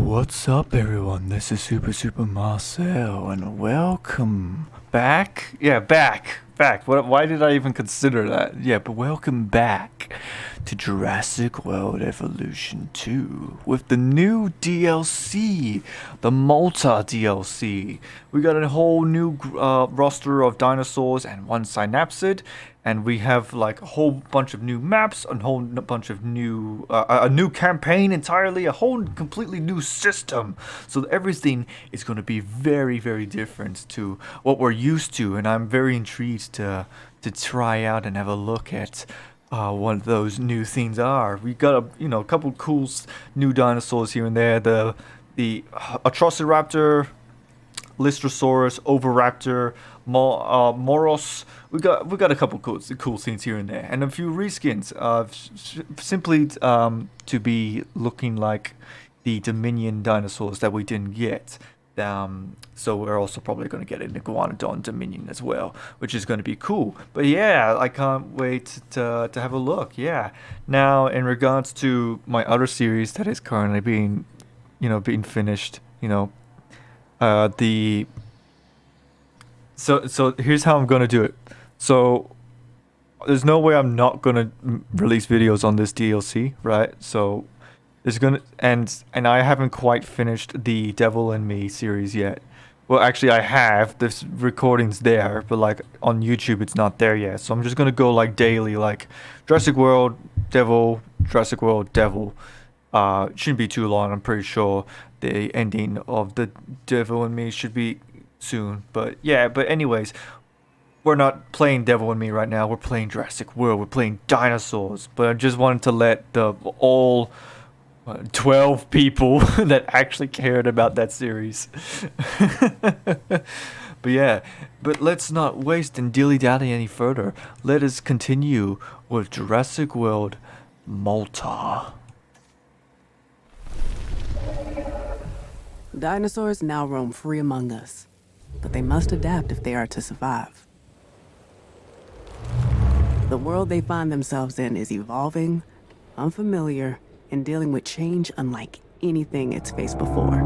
What's up, everyone? This is Super Marcel, and welcome back. Yeah, back. Why did I even consider that? Yeah, but welcome back to Jurassic World Evolution 2 with the new DLC, the Malta DLC. We got a whole new roster of dinosaurs and one synapsid. And we have like a whole bunch of new maps, a whole bunch of new, a new campaign entirely, a whole completely new system. So everything is going to be very, very different to what we're used to. And I'm very intrigued to try out and have a look at what those new things are. We got a couple cool new dinosaurs here and there. The Atrociraptor, Lystrosaurus, Oviraptor, Moros. We got a couple cool scenes here and there, and a few reskins. Simply to be looking like the Dominion dinosaurs that we didn't get. So we're also probably going to get an Iguanodon Dominion as well, which is going to be cool. But yeah, I can't wait to have a look. Yeah. Now, in regards to my other series that is currently being finished, the so here's how I'm gonna do it. So there's no way I'm not gonna release videos on this DLC, right? So there's gonna and I haven't quite finished the Devil in Me series yet. Well, actually, I have. This recording's there, but like on YouTube, it's not there yet. So I'm just gonna go like daily, like Jurassic World, Devil, Jurassic World, Devil. Shouldn't be too long. I'm pretty sure the ending of the Devil in Me should be soon. But yeah, but anyways, we're not playing Devil in Me right now. We're playing Jurassic World. We're playing dinosaurs. But I just wanted to let the all 12 people that actually cared about that series. But yeah, but let's not waste and dilly-dally any further. Let us continue with Jurassic World Malta. Dinosaurs now roam free among us, but they must adapt if they are to survive. The world they find themselves in is evolving, unfamiliar, and dealing with change unlike anything it's faced before.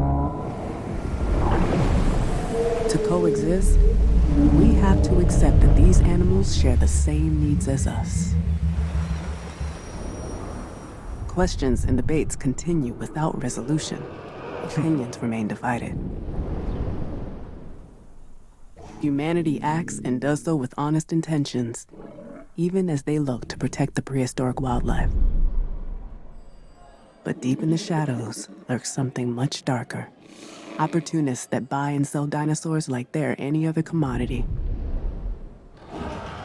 To coexist, we have to accept that these animals share the same needs as us. Questions and debates continue without resolution. Opinions remain divided. Humanity acts and does so with honest intentions, even as they look to protect the prehistoric wildlife. But deep in the shadows lurks something much darker. Opportunists that buy and sell dinosaurs like they're any other commodity.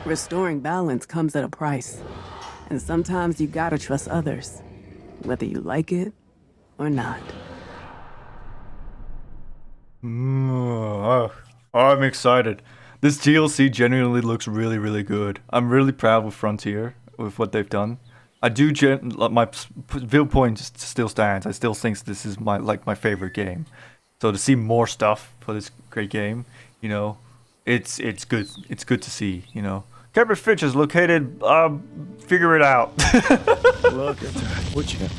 Restoring balance comes at a price, and sometimes you gotta trust others, whether you like it or not. I'm excited. This DLC genuinely looks really, really good. I'm really proud with Frontier, with what they've done. I do my viewpoint still stands. I still think this is my favorite game. So to see more stuff for this great game, it's good. It's good to see. Cabot Fitch is located. Figure it out. Look at that, would you?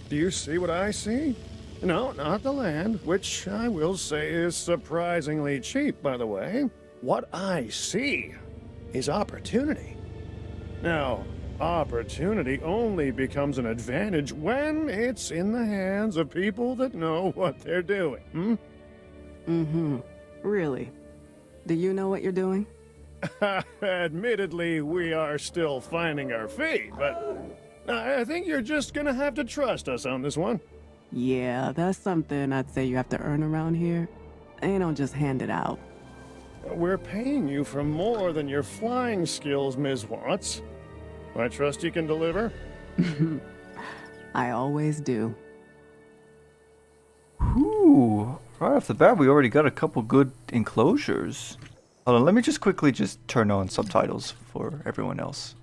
Do you see what I see? No, not the land, which I will say is surprisingly cheap, by the way. What I see is opportunity. Now, opportunity only becomes an advantage when it's in the hands of people that know what they're doing. Really? Do you know what you're doing? Admittedly, we are still finding our feet, but I think you're just gonna have to trust us on this one. Yeah, that's something I'd say you have to earn around here. They don't just hand it out. We're paying you for more than your flying skills, Ms. Watts. I trust you can deliver? I always do. Ooh, right off the bat, we already got a couple good enclosures. Hold on, let me just quickly turn on subtitles for everyone else.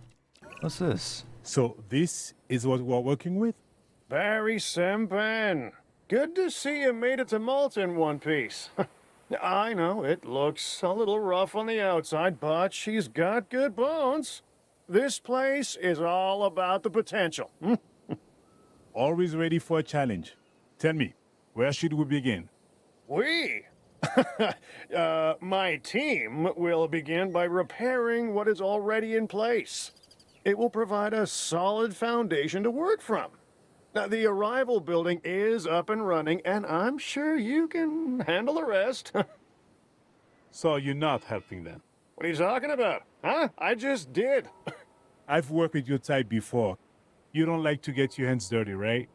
What's this? So this is what we're working with? Barry Sempen. Good to see you made it to Malta in one piece. I know, it looks a little rough on the outside, but she's got good bones. This place is all about the potential. Always ready for a challenge. Tell me, where should we begin? We? My team will begin by repairing what is already in place. It will provide a solid foundation to work from. Now, the arrival building is up and running, and I'm sure you can handle the rest. What So you're not helping them. are you talking about? Huh? I just did. I've worked with your type before. You don't like to get your hands dirty, right?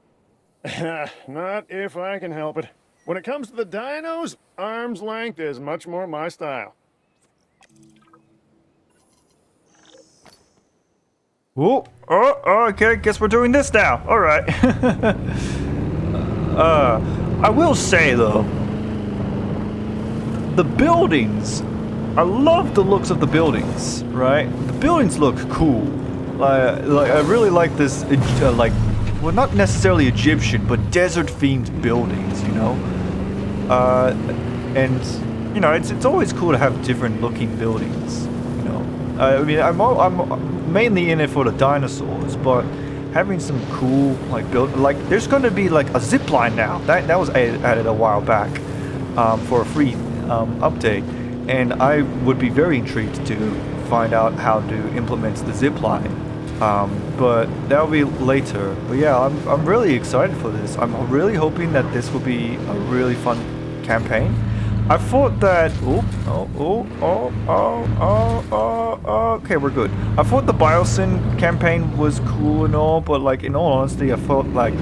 Not if I can help it. When it comes to the dinos, arm's length is much more my style. Okay, guess we're doing this now. All right. I will say though, the buildings, I love the looks of the buildings, right? The buildings look cool. Like I really like this, well, not necessarily Egyptian, but desert-themed buildings, you know? And, you know, it's always cool to have different looking buildings, you know? I mean, I'm mainly in it for the dinosaurs, but having some cool, there's gonna be, like, a zip line now. That was added a while back, for a free, update. And I would be very intrigued to find out how to implement the zip line. But that'll be later. But yeah, I'm really excited for this. I'm really hoping that this will be a really fun campaign. I thought that okay, we're good. I thought the Biosyn campaign was cool and all, but like in all honesty, I felt like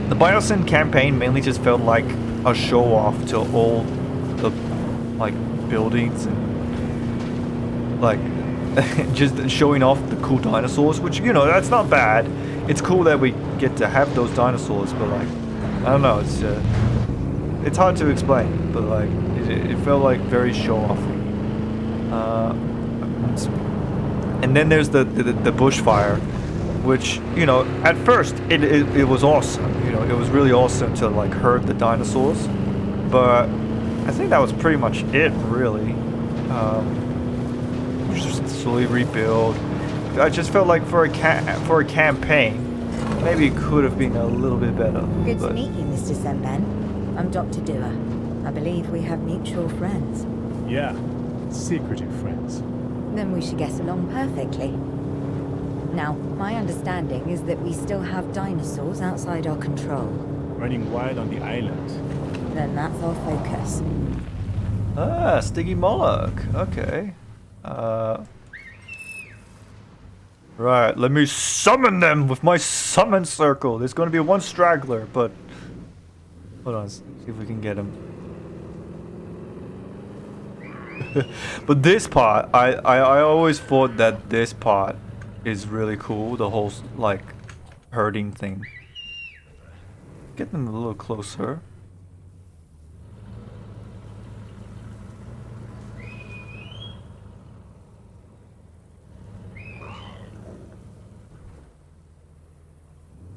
the Biosyn campaign mainly just felt like a show off to all the like buildings and like just showing off the cool dinosaurs, which, you know, that's not bad. It's cool that we get to have those dinosaurs, but like, I don't know, it's hard to explain, but like, it felt like very show-offy. And then there's the bushfire, which, you know, at first it was awesome. You know, it was really awesome to like herd the dinosaurs, but I think that was pretty much it, really. Just slowly rebuild. I just felt like for a campaign, maybe it could have been a little bit better. Good to meet you, Mr. Senben. I'm Dr. Dua. I believe we have mutual friends. Yeah, secretive friends. Then we should get along perfectly. Now, my understanding is that we still have dinosaurs outside our control. Running wild on the island. Then that's our focus. Ah, Stiggy Moloch. Okay. Right, let me summon them with my summon circle. There's going to be one straggler, but hold on, see if we can get him. But this part, I always thought that this part is really cool. The whole like herding thing. Get them a little closer.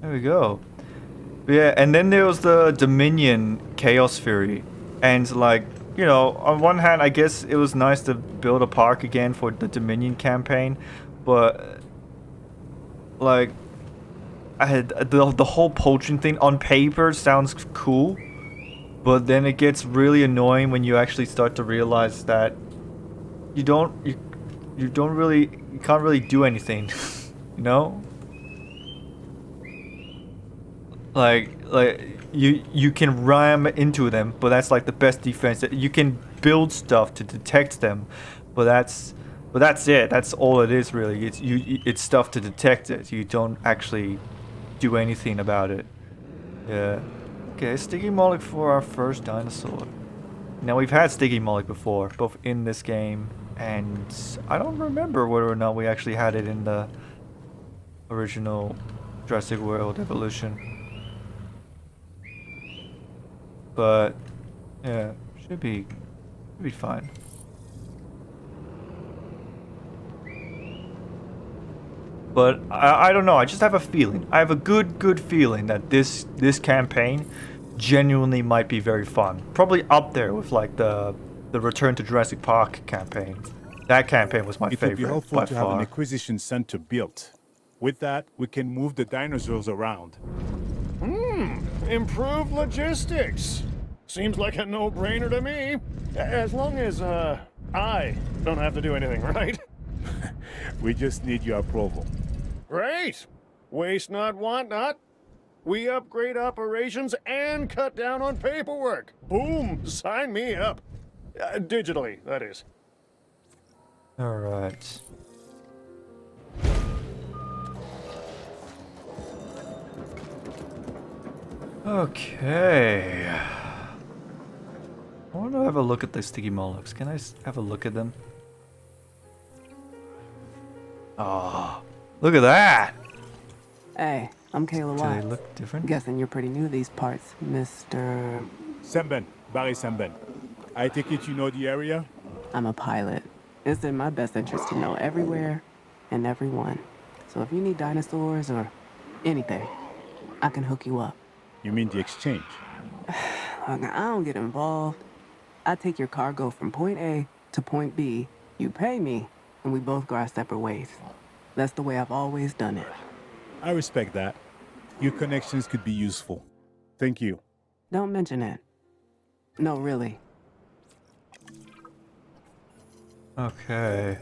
There we go. But yeah, and then there was the Dominion Chaos Fury. And like, you know, on one hand, I guess it was nice to build a park again for the Dominion campaign. But like, I had the whole poaching thing on paper sounds cool. But then it gets really annoying when you actually start to realize that you can't really do anything, you know? Like you can ram into them, but that's like the best defense. You can build stuff to detect them, but that's it. That's all it is really. It's stuff to detect it. You don't actually do anything about it. Yeah. Okay, Sticky Moloch for our first dinosaur. Now we've had Sticky Moloch before, both in this game and I don't remember whether or not we actually had it in the original Jurassic World Evolution. But yeah, should be fine. But I don't know. I just have a feeling. I have a good feeling that this campaign genuinely might be very fun. Probably up there with like the Return to Jurassic Park campaign. That campaign was my favorite. It would be helpful by to have far. an acquisition center built. With that, we can move the dinosaurs around. Improved logistics. Seems like a no-brainer to me. As long as, I don't have to do anything, right? We just need your approval. Great. Waste not, want not. We upgrade operations and cut down on paperwork. Boom, sign me up. Digitally, that is. All right. Okay. I want to have a look at the sticky mollusks. Can I have a look at them? Oh, look at that! Hey, I'm Kayla Do they Watts. look different? Guessing you're pretty new to these parts, Mr. Semben, Barry Semben. I take it you know the area? I'm a pilot. It's in my best interest to know everywhere and everyone. So if you need dinosaurs or anything, I can hook you up. You mean the exchange? Look, I don't get involved. I take your cargo from point A to point B. You pay me, and we both go our separate ways. That's the way I've always done it. I respect that. Your connections could be useful. Thank you. Don't mention it. No, really. Okay.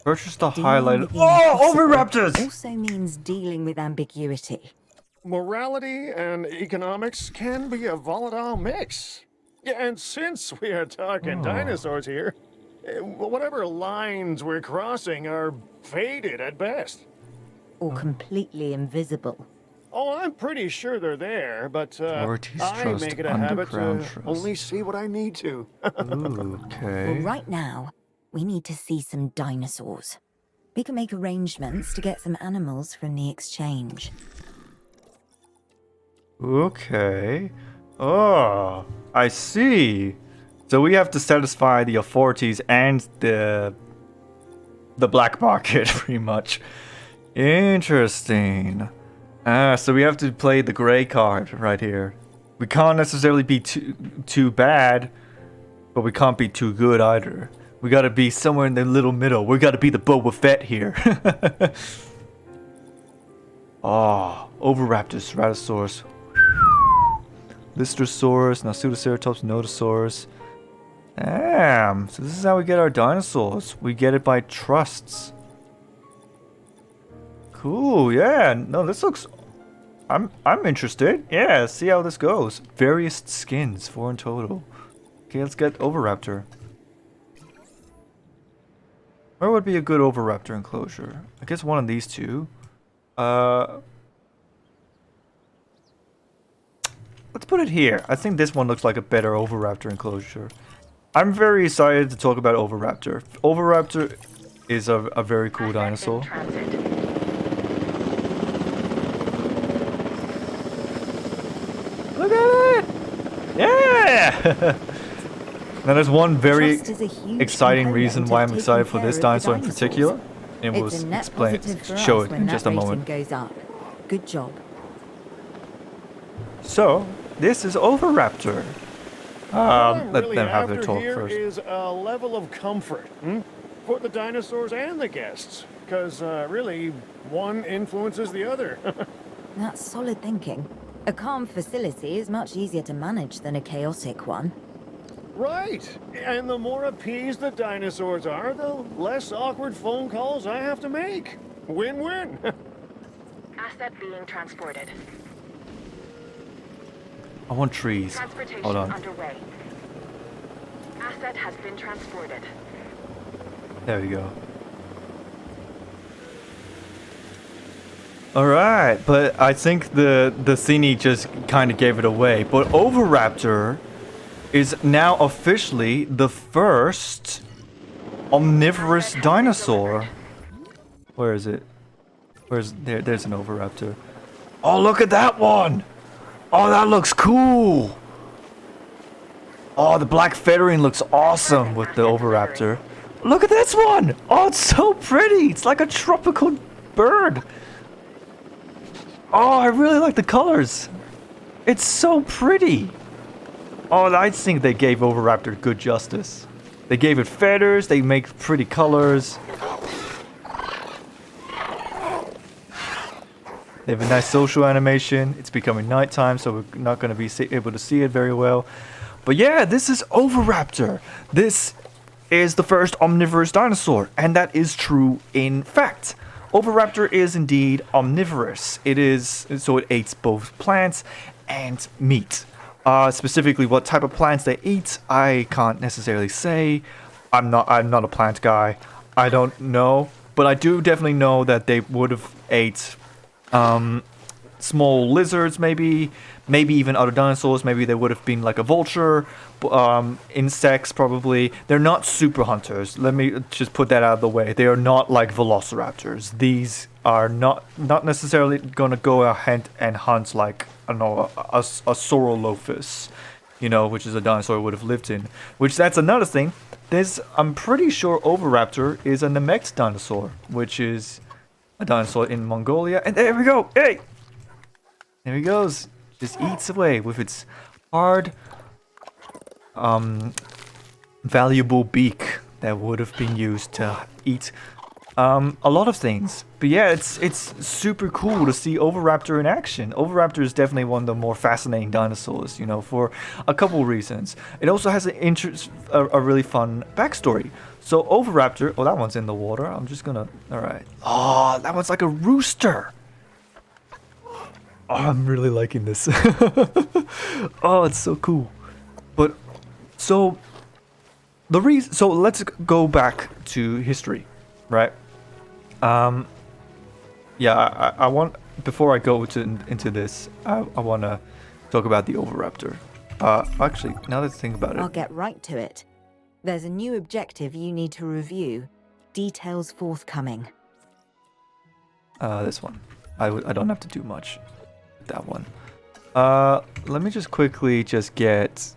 Purchase the Dealing highlighted. with the Oh, impossible oviraptors! Also means dealing with ambiguity. Morality and economics can be a volatile mix. Yeah, and since we are talking dinosaurs here, whatever lines we're crossing are faded at best. Or completely invisible. Oh, I'm pretty sure they're there, but Authorities I trust, make it a habit to underground trust. only see what I need to. Ooh, okay. Well, right now, we need to see some dinosaurs. We can make arrangements to get some animals from the exchange. Okay. Oh, I see. So we have to satisfy the authorities and the black market, pretty much. Interesting. So we have to play the gray card right here. We can't necessarily be too bad, but we can't be too good either. We gotta be somewhere in the little middle. We gotta be the Boba Fett here. Oh, Oviraptors, Ceratosaurus. Listersaurus, Nasutoceratops, Notosaurus. Damn, so this is how we get our dinosaurs. We get it by trusts. Cool, yeah. No, this looks... I'm interested. Yeah, see how this goes. Various skins, 4 in total. Okay, let's get Oviraptor. Where would be a good Oviraptor enclosure? I guess one of these two. Let's put it here. I think this one looks like a better Oviraptor enclosure. I'm very excited to talk about Oviraptor. Oviraptor is a very cool dinosaur. Look at it! Yeah! Now there's one very Trust is a huge exciting component reason of why I'm taking excited for care this of the dinosaur in dinosaurs. particular. And we'll It's a net explain, positive for show us it when in that just a rating moment. goes up. Good job. So, this is Oviraptor. What I'm Let really them have their after talk here first. is a level of comfort for the dinosaurs and the guests, because really, one influences the other. That's solid thinking. A calm facility is much easier to manage than a chaotic one. Right, and the more appeased the dinosaurs are, the less awkward phone calls I have to make. Win-win. Asset being transported. I want trees. Transportation Hold on. underway. Asset has been transported. There we go. Alright, but I think the thingy just kind of gave it away. But Oviraptor is now officially the first omnivorous dinosaur. Where is it? There's an Oviraptor. Oh, look at that one! Oh, that looks cool! Oh, the black feathering looks awesome with the Oviraptor. Look at this one! Oh, it's so pretty! It's like a tropical bird. Oh, I really like the colors. It's so pretty. Oh, I think they gave Oviraptor good justice. They gave it feathers, they make pretty colors. They have a nice social animation. It's becoming nighttime, so we're not going to be able to see it very well. But yeah, this is Oviraptor. This is the first omnivorous dinosaur, and that is true in fact. Oviraptor is indeed omnivorous. It eats both plants and meat. Specifically, what type of plants they eat, I can't necessarily say. I'm not a plant guy. I don't know, but I do definitely know that they would have ate small lizards, maybe even other dinosaurs. Maybe they would have been like a vulture. Insects, probably. They're not super hunters. Let me just put that out of the way. They are not like velociraptors. These are not necessarily gonna go ahead and hunt like, I don't know, a Saurolophus, which is a dinosaur would have lived in. Which, that's another thing. I'm pretty sure Oviraptor is a Namek dinosaur, which is a dinosaur in Mongolia. And there we go. Hey, there he goes. Just eats away with its hard, valuable beak that would have been used to eat a lot of things. But yeah, it's super cool to see Oviraptor in action. Oviraptor is definitely one of the more fascinating dinosaurs, for a couple reasons. It also has a really fun backstory. So Oviraptor, that one's in the water. I'm just gonna, all right. Oh, that one's like a rooster. Oh, I'm really liking this. Oh, it's so cool. But so let's go back to history, right? Yeah, I want, before I go into this, I want to talk about the Oviraptor. Actually, now that I think about I'll it, get right to it. There's a new objective you need to review. Details forthcoming. this one. I don't have to do much with that one. Let me just quickly get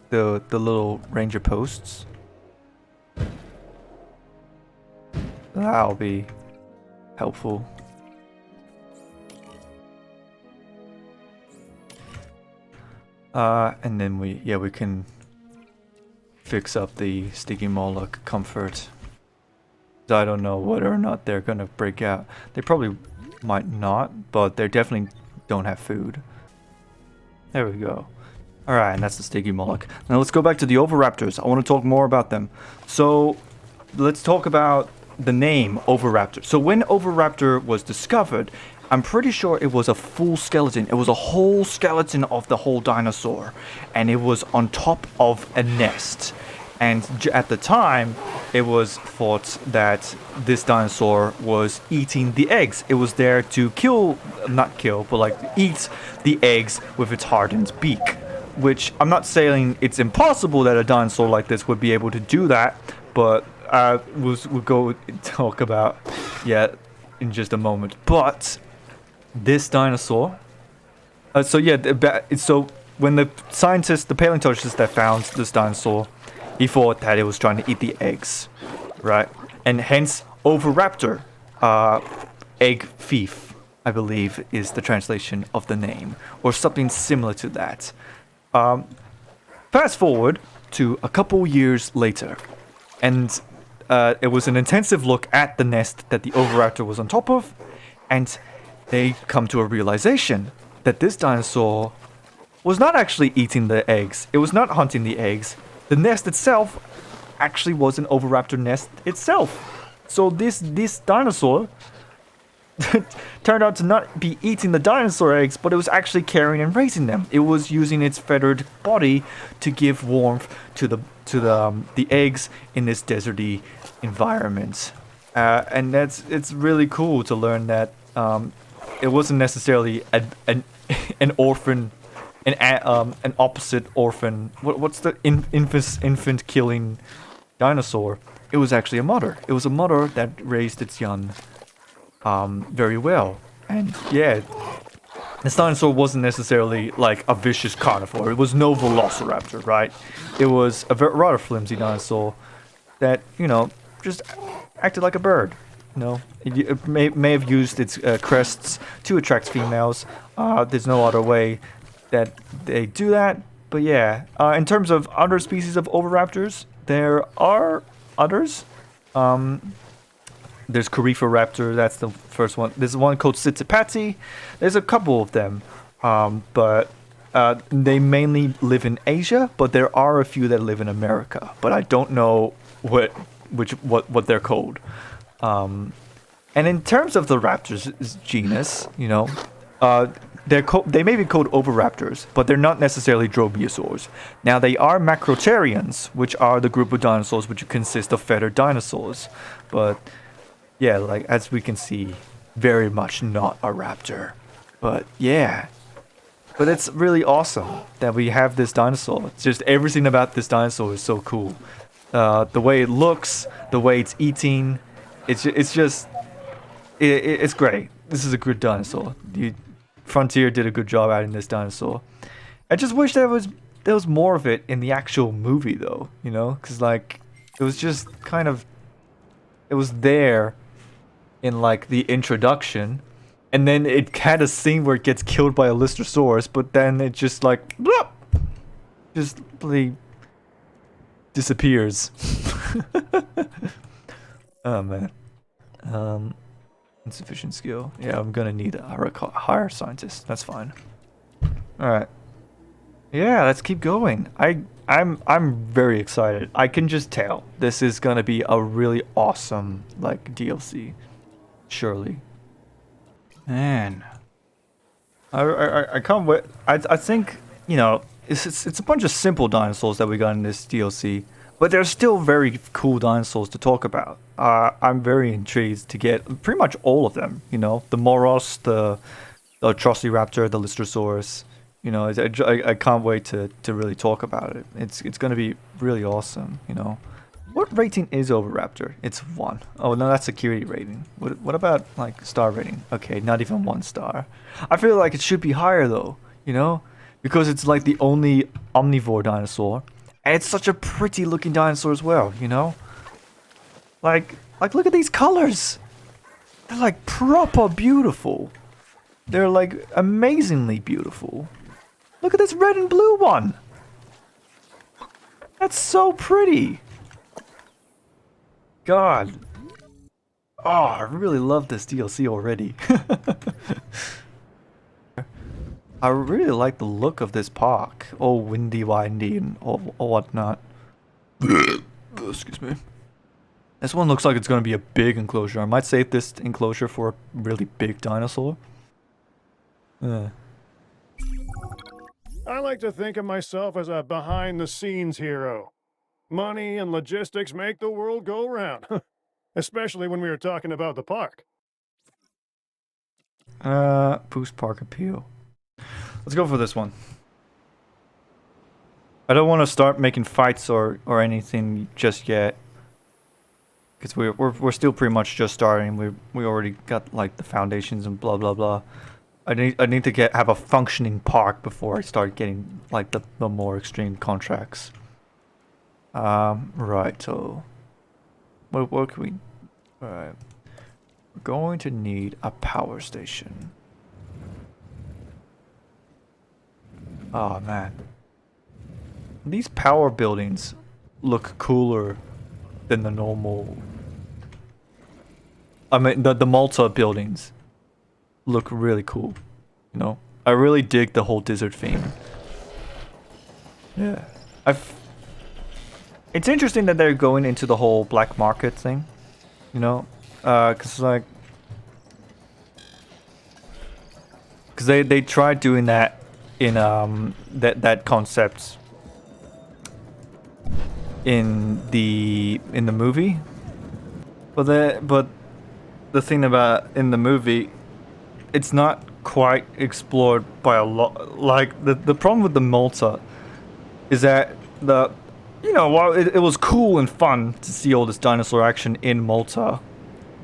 the little ranger posts. That'll be helpful. And then we can fix up the sticky Moloch comfort. I don't know whether or not they're gonna break out. They probably might not, but they definitely don't have food. There we go. Alright, and that's the sticky Moloch. Now let's go back to the Oviraptors. I want to talk more about them. So let's talk about the name Oviraptor. So when Oviraptor was discovered, I'm pretty sure it was a full skeleton. It was a whole skeleton of the whole dinosaur. And it was on top of a nest. And at the time, it was thought that this dinosaur was eating the eggs. It was there to not kill, but like eat the eggs with its hardened beak. Which, I'm not saying it's impossible that a dinosaur like this would be able to do that, but we'll go talk about in just a moment. But this dinosaur, so when the paleontologist that found this dinosaur, he thought that it was trying to eat the eggs, right? And hence Oviraptor, egg thief, I believe is the translation of the name, or something similar to that. Fast forward to a couple years later, and it was an intensive look at the nest that the Oviraptor was on top of, and they come to a realization that this dinosaur was not actually eating the eggs. It was not hunting the eggs. The nest itself actually was an Oviraptor nest itself. So this dinosaur turned out to not be eating the dinosaur eggs, but it was actually carrying and raising them. It was using its feathered body to give warmth to the eggs in this deserty environment. And it's really cool to learn that it wasn't necessarily an orphan. An opposite orphan. What's the infant killing dinosaur? It was actually a mother. It was a mother that raised its young very well. And yeah, this dinosaur wasn't necessarily like a vicious carnivore. It was no velociraptor, right? It was a rather flimsy dinosaur that, just acted like a bird. It may have used its crests to attract females. There's no other way that they do that, but yeah. In terms of other species of oviraptors, there are others. There's Coryphoraptor, that's the first one. There's one called Sitsipati. There's a couple of them, but they mainly live in Asia. But there are a few that live in America. But I don't know what they're called. And in terms of the raptors genus, you know, they may be called oviraptors, but they're not necessarily dromaeosaurs. Now they are macrotarians, which are the group of dinosaurs which consist of feathered dinosaurs. But yeah, like as we can see, very much not a raptor. But yeah. But it's really awesome that we have this dinosaur. It's just everything about this dinosaur is so cool. The way it looks, the way it's eating, it's great. This is a good dinosaur. Frontier did a good job adding this dinosaur. I just wish there was more of it in the actual movie though, you know, because like it was just kind of, it was there in like the introduction, and then it had a scene where it gets killed by a Lystrosaurus, but then it just like bloop, just really disappears. Oh man. Insufficient skill. Yeah, I'm gonna need a hire scientist. That's fine. All right. Yeah, let's keep going. I'm very excited. I can just tell this is gonna be a really awesome like DLC. Surely. Man. I can't wait. I think, you know, it's a bunch of simple dinosaurs that we got in this DLC. But there's still very cool dinosaurs to talk about. I'm very intrigued to get pretty much all of them. You know, the Moros, the Atrociraptor, the Lystrosaurus. You know, I can't wait to really talk about it. It's going to be really awesome. You know, what rating is Oviraptor? It's 1. Oh no, that's security rating. What about like star rating? Okay, not even 1 star. I feel like it should be higher though. You know, because it's like the only omnivore dinosaur. And it's such a pretty looking dinosaur as well, you know? Like look at these colors! They're like proper beautiful. They're like amazingly beautiful. Look at this red and blue one! That's so pretty! God. Oh, I really love this DLC already. I really like the look of this park. All windy and all whatnot. Excuse me. This one looks like it's going to be a big enclosure. I might save this enclosure for a really big dinosaur. I like to think of myself as a behind-the-scenes hero. Money and logistics make the world go round. Especially when we were talking about the park. Boost park appeal. Let's go for this one. I don't want to start making fights or anything just yet, because we're still pretty much just starting. We already got like the foundations and blah blah blah. I need to have a functioning park before I start getting like the more extreme contracts. Right. So what can we? All right. We're going to need a power station. Oh man, these power buildings look cooler than the normal. I mean, the Malta buildings look really cool. You know, I really dig the whole desert theme. Yeah, it's interesting that they're going into the whole black market thing. You know, because they tried doing that in that concept in the movie, but the thing about in the movie, it's not quite explored by a lot. Like the problem with the Malta is that while it was cool and fun to see all this dinosaur action in Malta,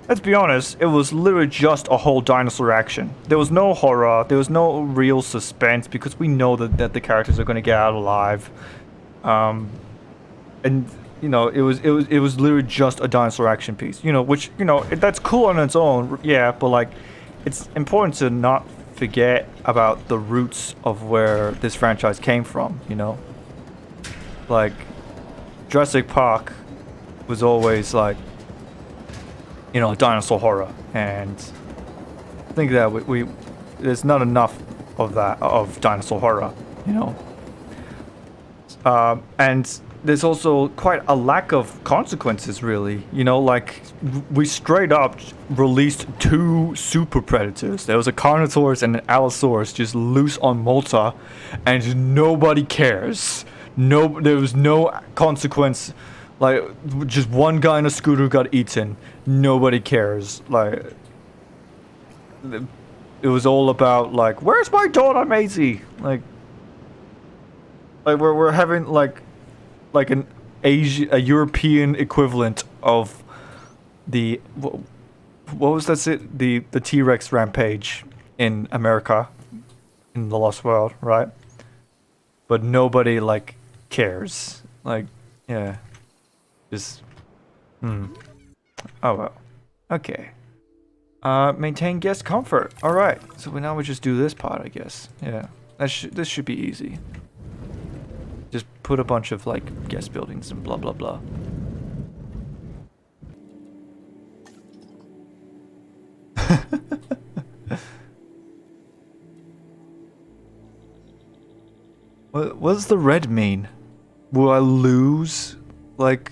let's be honest, it was literally just a whole dinosaur action. There was no horror, there was no real suspense, because we know that the characters are going to get out alive. And you know, it was literally just a dinosaur action piece. You know, which, you know, that's cool on its own, yeah, but like it's important to not forget about the roots of where this franchise came from, you know? Like Jurassic Park was always like you know, dinosaur horror, and I think that we there's not enough of that of dinosaur horror, you know. And there's also quite a lack of consequences, really. You know, like we straight up released 2 super predators. There was a Carnotaurus and an Allosaurus just loose on Malta, and nobody cares. No, there was no consequence. Like, just one guy in a scooter got eaten. Nobody cares. Like, it was all about like, where's my daughter Maisie? Like we're having like an a European equivalent of the what was that? The T-Rex rampage in America, in the Lost World, right? But nobody like cares. Like, yeah, just oh well. Okay. Maintain guest comfort. All right. So now we just do this part, I guess. Yeah. This should be easy. Just put a bunch of like guest buildings and blah blah blah. What does the red mean? Will I lose like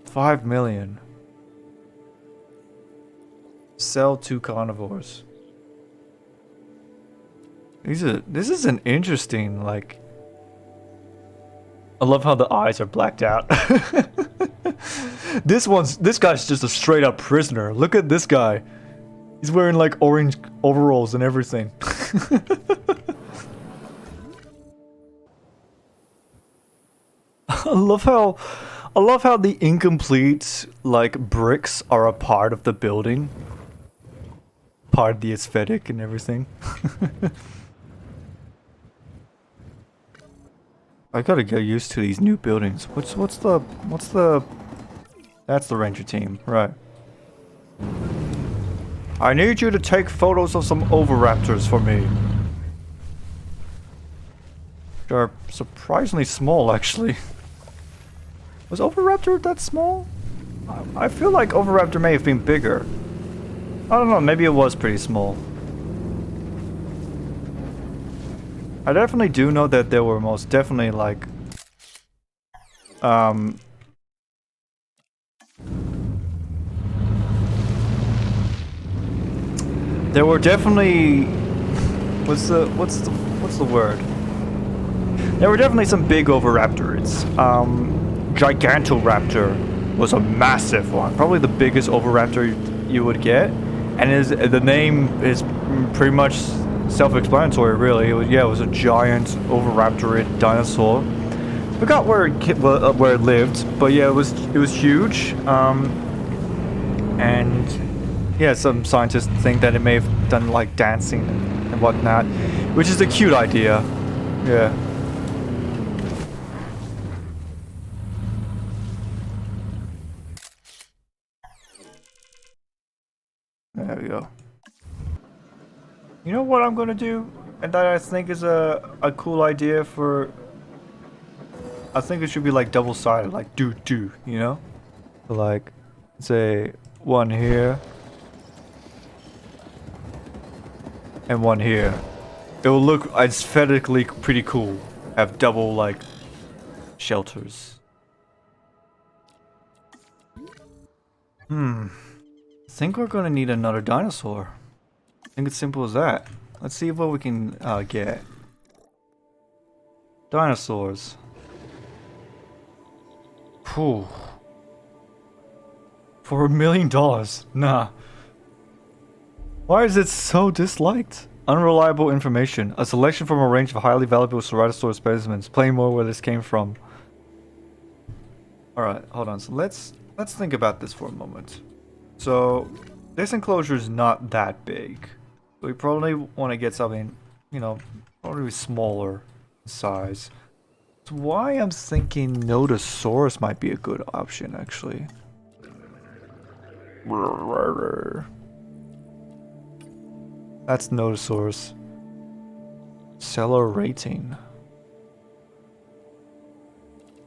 5 million? Sell 2 carnivores. This is an interesting, like, I love how the eyes are blacked out. This guy's just a straight up prisoner. Look at this guy. He's wearing like orange overalls and everything. I love how the incomplete like bricks are a part of the building. Part of the aesthetic and everything. I gotta get used to these new buildings. What's the that's the ranger team, right? I need you to take photos of some oviraptors for me. They're surprisingly small, actually. Was oviraptor that small? I feel like oviraptor may have been bigger. I don't know, maybe it was pretty small. I definitely do know that there were most definitely like there were definitely what's the word? There were definitely some big oviraptors. Gigantoraptor was a massive one, probably the biggest oviraptor you would get, and the name is pretty much self-explanatory, really. It was a giant oviraptorid dinosaur. Forgot where it lived, but yeah, it was huge. And yeah, some scientists think that it may have done like dancing and whatnot, which is a cute idea. Yeah. There we go. You know what I'm gonna do? And that I think is a cool idea for... I think it should be like double-sided, like do, you know? So like, say, one here. And one here. It will look aesthetically pretty cool. Have double, like, shelters. I think we're gonna need another dinosaur. I think it's simple as that. Let's see what we can get. Dinosaurs. Whew. For $1 million? Nah. Why is it so disliked? Unreliable information. A selection from a range of highly valuable Ceratosaurus specimens. Plain more where this came from. Alright, hold on. So let's think about this for a moment. So this enclosure is not that big. We probably want to get something, you know, probably smaller size. That's why I'm thinking Nodosaurus might be a good option, actually. That's Nodosaurus. Seller rating.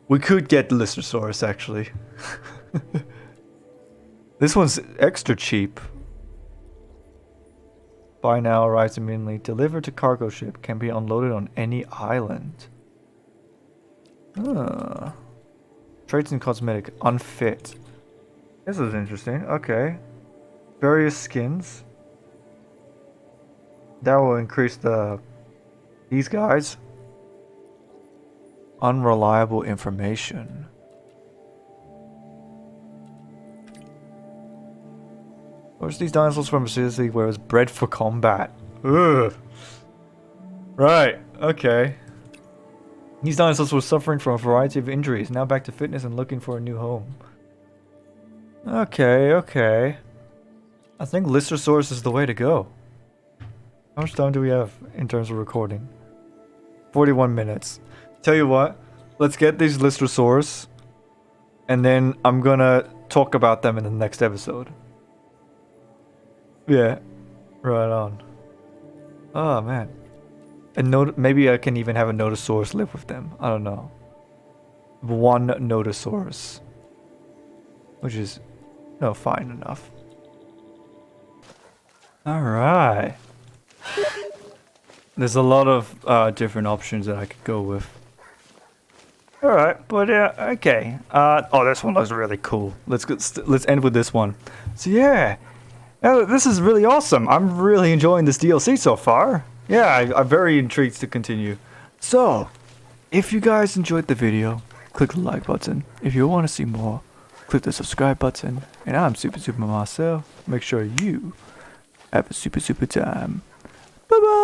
We could get Lysosaurus, actually. This one's extra cheap. Buy now, arrives immediately. Delivered to cargo ship. Can be unloaded on any island. Traits and cosmetic. Unfit. This is interesting. Okay. Various skins. That will increase these guys. Unreliable information. Where's these dinosaurs from? Seriously, where it was bred for combat. Ugh. Right. Okay. These dinosaurs were suffering from a variety of injuries. Now back to fitness and looking for a new home. Okay. Okay. I think Listersaurus is the way to go. How much time do we have in terms of recording? 41 minutes. Tell you what. Let's get these Listersaurus. And then I'm gonna talk about them in the next episode. Yeah, right on. Oh man, and maybe I can even have a Notosaurus live with them. I don't know. One Notosaurus, which is fine enough. All right. There's a lot of different options that I could go with. All right, but okay. Oh, this one looks really cool. Let's end with this one. So yeah. This is really awesome. I'm really enjoying this DLC so far. Yeah, I'm very intrigued to continue. So, if you guys enjoyed the video, click the like button. If you want to see more, click the subscribe button. And I'm Super Marcel. Make sure you have a super time. Bye bye.